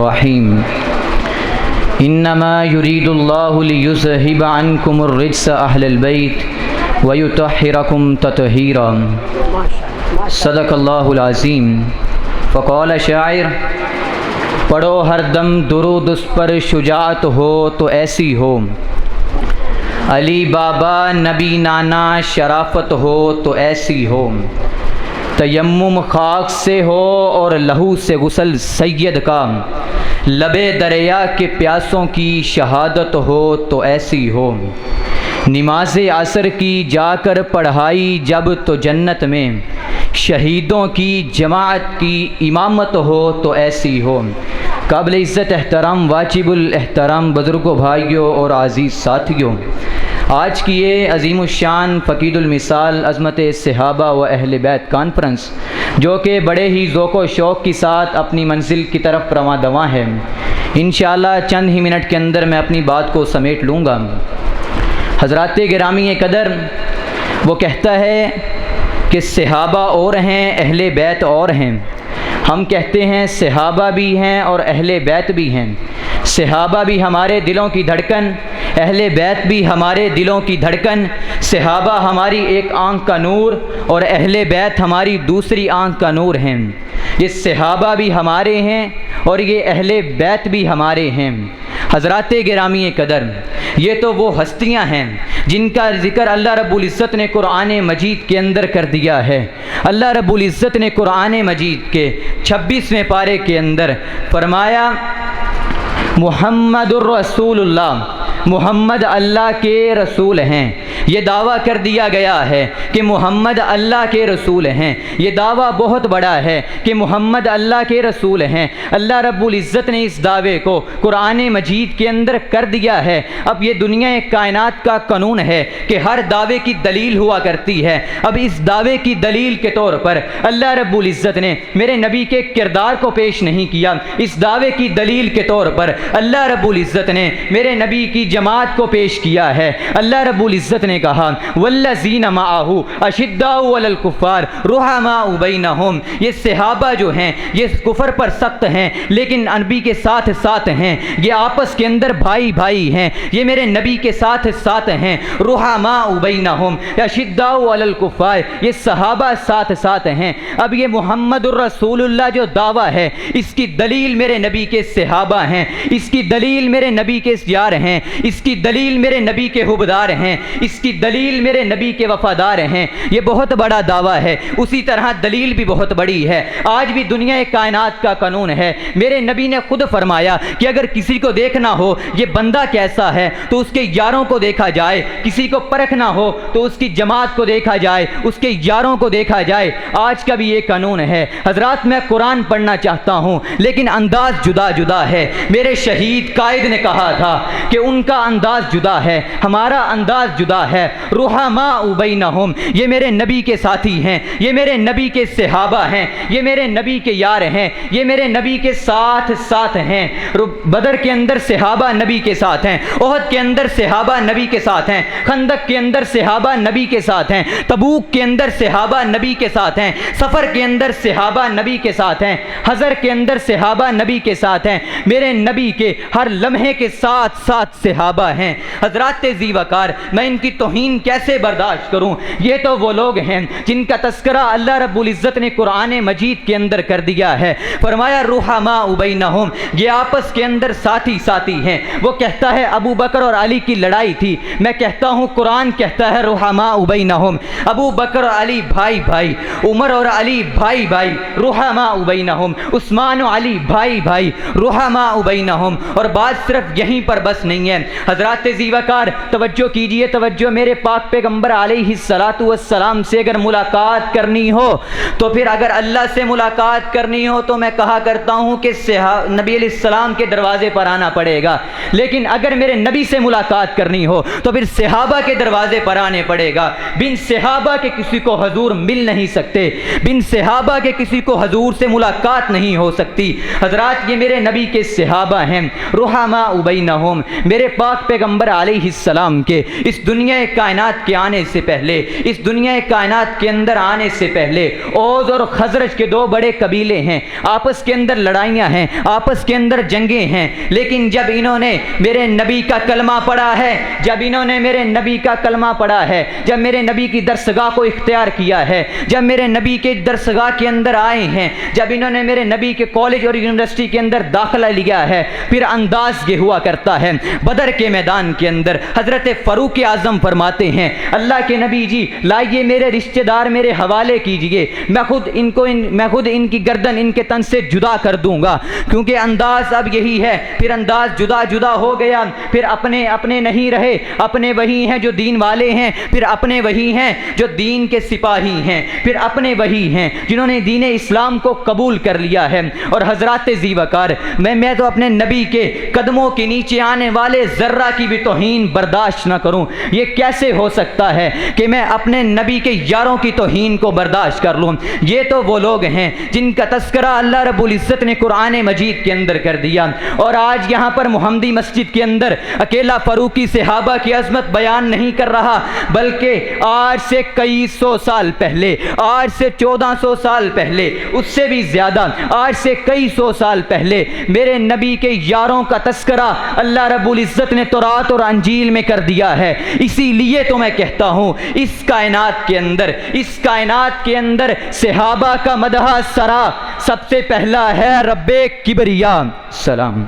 الرحیم انما یرید اللہ لیذہب عنکم الرجس اہل البیت ویطہرکم تطہیرا۔ صدق اللہ العظیم۔ فقال شاعر، پڑھو ہر دم درود اس پر، شجاعت ہو تو ایسی ہو، علی بابا نبی نانا شرافت ہو تو ایسی ہو، تیمم خاک سے ہو اور لہو سے غسل سید کا، لبے دریا کے پیاسوں کی شہادت ہو تو ایسی ہو، نماز عصر کی جا کر پڑھائی جب تو جنت میں، شہیدوں کی جماعت کی امامت ہو تو ایسی ہو۔ قابل عزت احترام واجب الاحترام بزرگوں، بھائیوں اور عزیز ساتھیوں، آج کی یہ عظیم الشان فقید المثال عظمت صحابہ و اہل بیت کانفرنس، جو کہ بڑے ہی ذوق و شوق کے ساتھ اپنی منزل کی طرف رواں دواں ہے، انشاءاللہ چند ہی منٹ کے اندر میں اپنی بات کو سمیٹ لوں گا۔ حضرات گرامی قدر، وہ کہتا ہے کہ صحابہ اور ہیں، اہل بیت اور ہیں۔ ہم کہتے ہیں صحابہ بھی ہیں اور اہل بیت بھی ہیں۔ صحابہ بھی ہمارے دلوں کی دھڑکن، اہل بیت بھی ہمارے دلوں کی دھڑکن۔ صحابہ ہماری ایک آنکھ کا نور اور اہل بیت ہماری دوسری آنکھ کا نور ہیں۔ یہ صحابہ بھی ہمارے ہیں اور یہ اہل بیت بھی ہمارے ہیں۔ حضرات گرامی قدر، یہ تو وہ ہستیاں ہیں جن کا ذکر اللہ رب العزت نے قرآن مجید کے اندر کر دیا ہے۔ اللہ رب العزت نے قرآن مجید کے 26ویں پارے کے اندر فرمایا، محمد الرسول اللہ، محمد اللہ کے رسول ہیں۔ یہ دعویٰ کر دیا گیا ہے کہ محمد اللہ کے رسول ہیں۔ یہ دعویٰ بہت بڑا ہے کہ محمد اللہ کے رسول ہیں۔ اللہ رب العزت نے اس دعوے کو قرآن مجید کے اندر کر دیا ہے۔ اب یہ دنیا کائنات کا قانون ہے کہ ہر دعوے کی دلیل ہوا کرتی ہے۔ اب اس دعوے کی دلیل کے طور پر اللہ رب العزت نے میرے نبی کے کردار کو پیش نہیں کیا۔ اس دعوے کی دلیل کے طور پر اللہ رب العزت نے میرے نبی کی جماعت کو پیش کیا ہے۔ اللہ رب العزت نے کہا، والذین معہ اشداء علی الکفار رحماء بینہم۔ یہ صحابہ جو ہیں یہ کفر پر سخت ہیں لیکن نبی کے ساتھ ساتھ ہیں، یہ آپس کے اندر بھائی بھائی ہیں، یہ میرے نبی کے ساتھ ساتھ ہیں۔ رحماء بینہم اشداء علی الکفار، یہ صحابہ ساتھ ساتھ ہیں۔ اب یہ محمد الرسول اللہ جو دعویٰ ہے، اس کی دلیل میرے نبی کے صحابہ ہیں، اس کی دلیل میرے نبی کے یار ہیں، اس کی دلیل میرے نبی کے حبدار ہیں، اس کی دلیل میرے نبی کے وفادار ہیں۔ یہ بہت بڑا دعویٰ ہے۔ اسی طرح دلیل بھی بہت بڑی ہے۔ آج بھی دنیا کائنات کا قانون ہے۔ میرے نبی نے خود فرمایا کہ اگر کسی کو دیکھنا ہو یہ بندہ کیسا ہے تو اس کے یاروں کو دیکھا جائے، کسی کو پرکھنا ہو تو اس کی جماعت کو دیکھا جائے، اس کے یاروں کو دیکھا جائے۔ آج کا بھی یہ قانون ہے۔ حضرات، میں قرآن پڑھنا چاہتا ہوں لیکن انداز جدا جدا ہے۔ میرے شہید قائد نے کہا تھا کہ ان کا انداز جدا ہے، ہمارا انداز جدا ہے۔ رحماء بینہم، یہ میرے نبی کے ساتھی ہیں، یہ میرے نبی کے صحابہ ہیں، یہ میرے نبی کے یار ہیں، یہ میرے نبی کے ساتھ ساتھ ہیں۔ بدر کے اندر صحابہ نبی کے ساتھ ہیں، احد کے اندر صحابہ نبی کے ساتھ ہیں، خندق کے اندر صحابہ نبی کے ساتھ ہیں، تبوک کے اندر صحابہ نبی کے ساتھ ہیں، سفر کے اندر صحابہ نبی کے ساتھ ہیں، حضر کے اندر صحابہ نبی کے ساتھ ہیں۔ میرے نبی کے ہر لمحے کے ساتھ ساتھ صحابہ ہیں۔ حضرات ذی وقار، میں ان کی توہین کیسے برداشت کروں؟ یہ تو وہ لوگ ہیں جن کا تذکرہ اللہ رب العزت نے قرآن مجید کے اندر کر دیا ہے۔ فرمایا رحماء بینہم، یہ آپس کے اندر ساتھی ساتھی ہیں۔ وہ کہتا ہے ابو بکر اور علی کی لڑائی تھی، میں کہتا ہوں قرآن کہتا ہے رحماء بینہم، ابو بکر اور علی بھائی بھائی، عمر اور علی بھائی بھائی، رحماء بینہم، عثمان و علی بھائی بھائی، رحماء بینہم۔ اور بات صرف یہیں پر بس نہیں ہے۔ حضرات ذی وقار، توجہ کیجئے، توجہ۔ میرے پاک پیغمبر علیہ الصلاۃ والسلام سے اگر ملاقات کرنی ہو تو پھر اگر اللہ سے ملاقات کرنی ہو تو میں کہا کرتا ہوں کہ نبی علیہ السلام کے دروازے پر آنا پڑے گا، لیکن اگر میرے نبی سے ملاقات کرنی ہو تو پھر صحابہ کے دروازے پر آنے پڑے گا۔ بن صحابہ کے کسی کو حضور مل نہیں سکتے، بن صحابہ کے کسی کو حضور سے ملاقات نہیں ہو سکتی۔ حضرات، یہ میرے نبی کے صحابہ ہیں، رحماء بینہم، میرے پاک پیغمبر علیہ السلام کے اس دنیا کائنات کے آنے سے پہلے، اس دنیا کائنات کے اندر آنے سے پہلے اوز اور خزرج کے دو بڑے قبیلے ہیں، آپس کے اندر لڑائیاں ہیں، آپس کے اندر جنگیں ہیں، لیکن جب انہوں نے میرے نبی کا کلمہ پڑھا ہے، جب انہوں نے میرے نبی کا کلمہ پڑھا ہے، جب میرے نبی کی درسگاہ کو اختیار کیا ہے، جب میرے نبی کے درسگاہ کے اندر آئے ہیں، جب انہوں نے میرے نبی کے کالج اور یونیورسٹی کے اندر داخلہ لیا ہے، پھر انداز یہ ہوا کرتا ہے۔ بدر کے میدان کے اندر حضرت فاروق اعظم فرماتے ہیں، اللہ کے نبی جی لائیے میرے رشتہ دار میرے حوالے کیجئے، میں خود ان کی گردن ان کے تن سے جدا کر دوں گا، کیونکہ انداز اب یہی ہے۔ پھر انداز جدا جدا ہو گیا، پھر اپنے نہیں رہے، اپنے وہی ہیں جو دین والے ہیں، پھر اپنے وہی ہیں جو دین کے سپاہی ہیں، پھر اپنے وہی ہیں جنہوں نے دین اسلام کو قبول کر لیا ہے۔ اور حضرات ذی وقار، میں تو اپنے نبی کے قدموں کے نیچے آنے والے ذرہ کی بھی توہین برداشت نہ کروں۔ یہ کیسے ہو سکتا ہے کہ میں اپنے نبی کے یاروں کی توہین کو برداشت کر لوں؟ یہ تو وہ لوگ ہیں جن کا تذکرہ اللہ رب العزت نے قرآن مجید کے اندر کر دیا، اور آج یہاں پر محمدی مسجد کے اندر اکیلا فاروقی صحابہ کی عظمت بیان نہیں کر رہا، بلکہ آج سے کئی سو سال پہلے، آج سے 1400 سال پہلے، اس سے بھی زیادہ، آج سے کئی سو سال پہلے میرے نبی کے یاروں کا تذکرہ اللہ رب العزت نے تورات اور انجیل میں کر دیا ہے۔ اسی لیے تو میں کہتا ہوں اس کائنات کے اندر صحابہ کا مدح سرا سب سے پہلا ہے رب کبریا۔ سلام۔